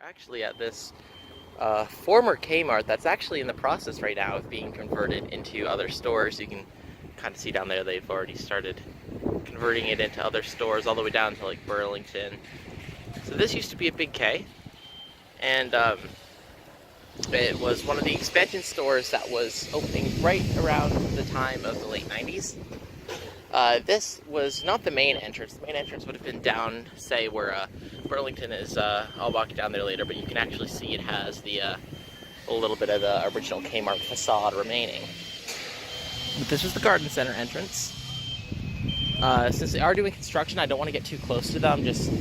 Actually at this former Kmart that's actually in the process right now of being converted into other stores. You can kind of see down there they've already started converting it into other stores all the way down to like Burlington. So this used to be a Big K, and it was one of the expansion stores that was opening right around the time of the late 90s. This was not the main entrance. The main entrance would have been down, say, where Burlington is. I'll walk down there later, but you can actually see it has the a little bit of the original Kmart facade remaining. But this was the garden center entrance. Since they are doing construction, I don't want to get too close to them, just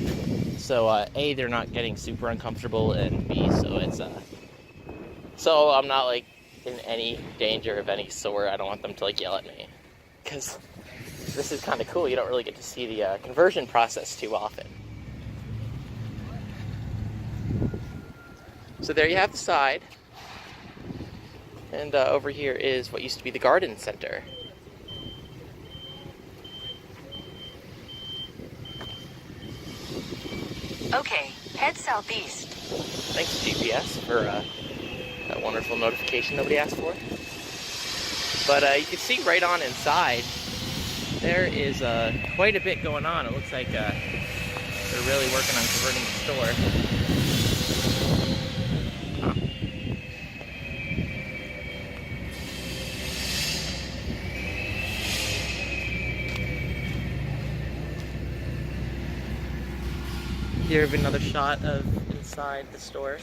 so A, they're not getting super uncomfortable, and B, so I'm not like in any danger of any sort. I don't want them to like yell at me, because this is kind of cool. You don't really get to see the conversion process too often. So there you have the side. And over here is what used to be the garden center. Okay, head southeast. Thanks GPS for that wonderful notification nobody asked for. But you can see right on inside, there is quite a bit going on. It looks like they're really working on converting the store. Huh. Here we have another shot of inside the store.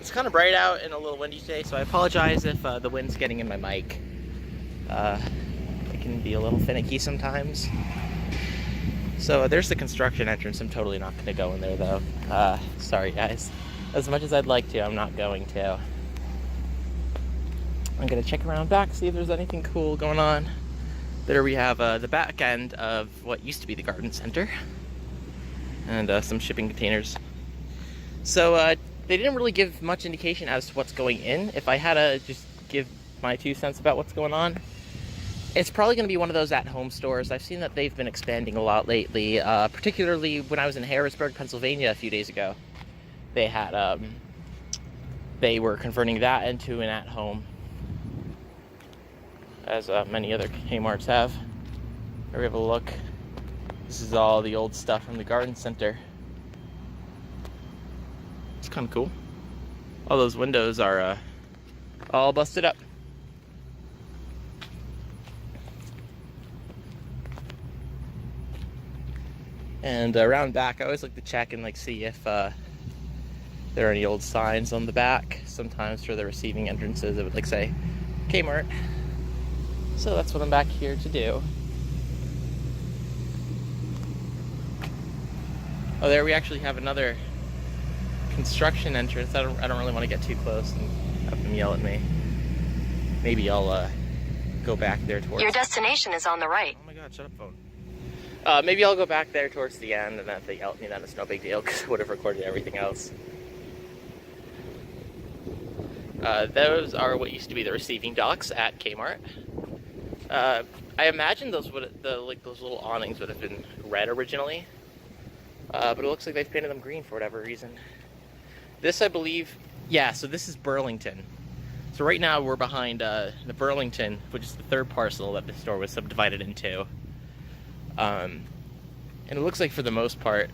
It's kind of bright out and a little windy today, so I apologize if the wind's getting in my mic. It can be a little finicky sometimes. So there's the construction entrance. I'm totally not going to go in there though. Sorry guys. As much as I'd like to, I'm not going to. I'm going to check around back, see if there's anything cool going on. There we have the back end of what used to be the garden center. And some shipping containers. So they didn't really give much indication as to what's going in. If I had to just give my 2 cents about what's going on, it's probably going to be one of those at-home stores. I've seen that they've been expanding a lot lately, particularly when I was in Harrisburg, Pennsylvania a few days ago. They had, they were converting that into an at-home, as many other Kmarts have. Here we have a look. This is all the old stuff from the garden center. It's kind of cool. All those windows are all busted up. And around back, I always like to check and like see if there are any old signs on the back. Sometimes for the receiving entrances, it would like say K-Mart. So that's what I'm back here to do. Oh, there we actually have another construction entrance. I don't really want to get too close and have them yell at me. Maybe I'll go back there towards... Your destination is on the right. Oh my god, shut up, phone. Maybe I'll go back there towards the end, and then if they yell at me, then it's no big deal, because I would have recorded everything else. Those are what used to be the receiving docks at Kmart. I imagine those those little awnings would have been red originally. But it looks like they've painted them green for whatever reason. This, I believe, yeah, so this is Burlington. So right now we're behind the Burlington, which is the third parcel that the store was subdivided into. And it looks like for the most part,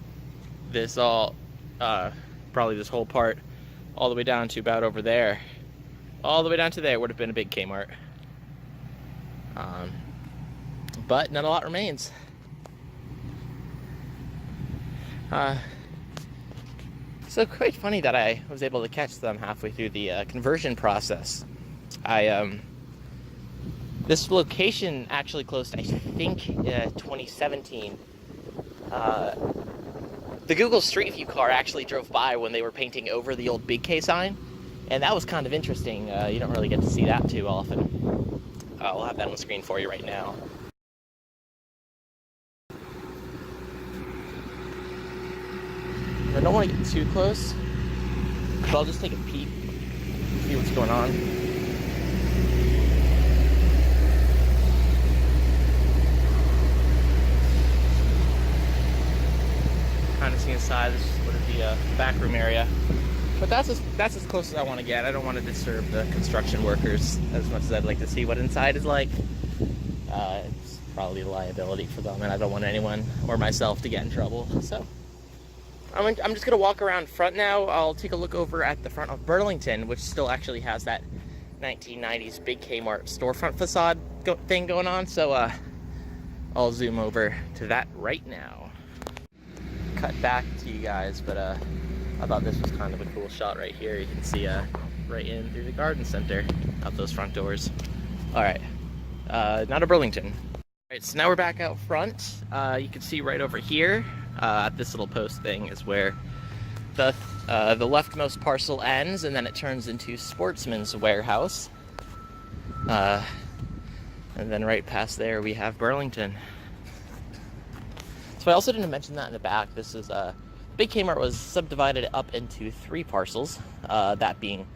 this all, probably this whole part, all the way down to about over there, all the way down to there would have been a big Kmart. But not a lot remains. So quite funny that I was able to catch them halfway through the conversion process. This location actually closed, I think, 2017. The Google Street View car actually drove by when they were painting over the old Big K sign, and that was kind of interesting. You don't really get to see that too often. I'll have that on the screen for you right now. I don't want to get too close, but I'll just take a peek, see what's going on. Kind of see inside. This is what it'd be the back room area. But that's as close as I want to get. I don't want to disturb the construction workers as much as I'd like to see what inside is like. It's probably a liability for them, and I don't want anyone or myself to get in trouble. So I'm just gonna walk around front now. I'll take a look over at the front of Burlington, which still actually has that 1990s Big Kmart storefront facade thing going on. So I'll zoom over to that right now. Cut back to you guys, but I thought this was kind of a cool shot right here. You can see right in through the garden center out those front doors. All right, now to Burlington. All right, so now we're back out front. You can see right over here at this little post thing is where the leftmost parcel ends, and then it turns into Sportsman's Warehouse. And then right past there we have Burlington. So I also didn't mention that in the back. This is Big Kmart was subdivided up into 3 parcels, that being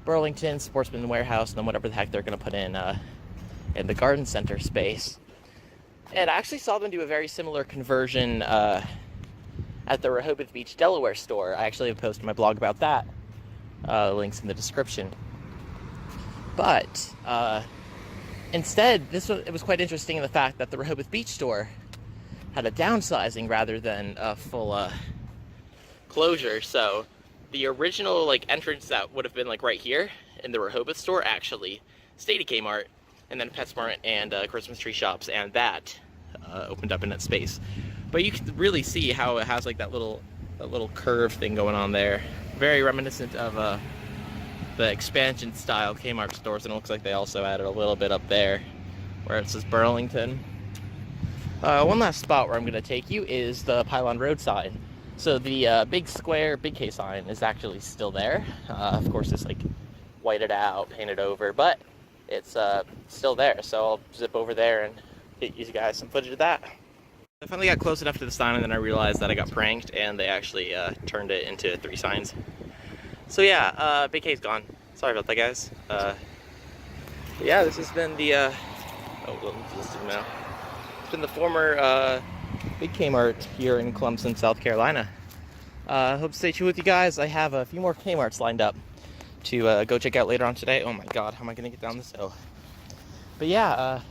Burlington, Sportsman Warehouse, and then whatever the heck they're going to put in the garden center space. And I actually saw them do a very similar conversion at the Rehoboth Beach, Delaware store. I actually have posted my blog about that. Links in the description. But instead, it was quite interesting in the fact that the Rehoboth Beach store had a downsizing rather than a full closure. So the original entrance that would have been right here in the Rehoboth store actually stayed at Kmart, and then PetSmart and Christmas tree shops, and that opened up in that space. But you can really see how it has that little curve thing going on there, very reminiscent of the expansion style Kmart stores. And it looks like they also added a little bit up there where it says Burlington. One last spot where I'm going to take you is the Pylon Road sign. So the big square Big K sign is actually still there. Of course, it's whited out, painted over, but it's still there. So I'll zip over there and get you guys some footage of that. I finally got close enough to the sign, and then I realized that I got pranked, and they actually turned it into 3 signs. So yeah, Big K's gone. Sorry about that, guys. Yeah, this has been the let's zoom out. It's been the former Big Kmart here in Clemson, South Carolina. Hope to stay tuned with you guys. I have a few more Kmarts lined up to go check out later on today. Oh my god, how am I going to get down this hill? But yeah,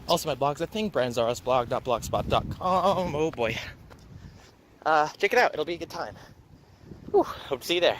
also my blog's a thing, brandsrsblog.blogspot.com. Oh boy. Check it out, it'll be a good time. Whew, hope to see you there.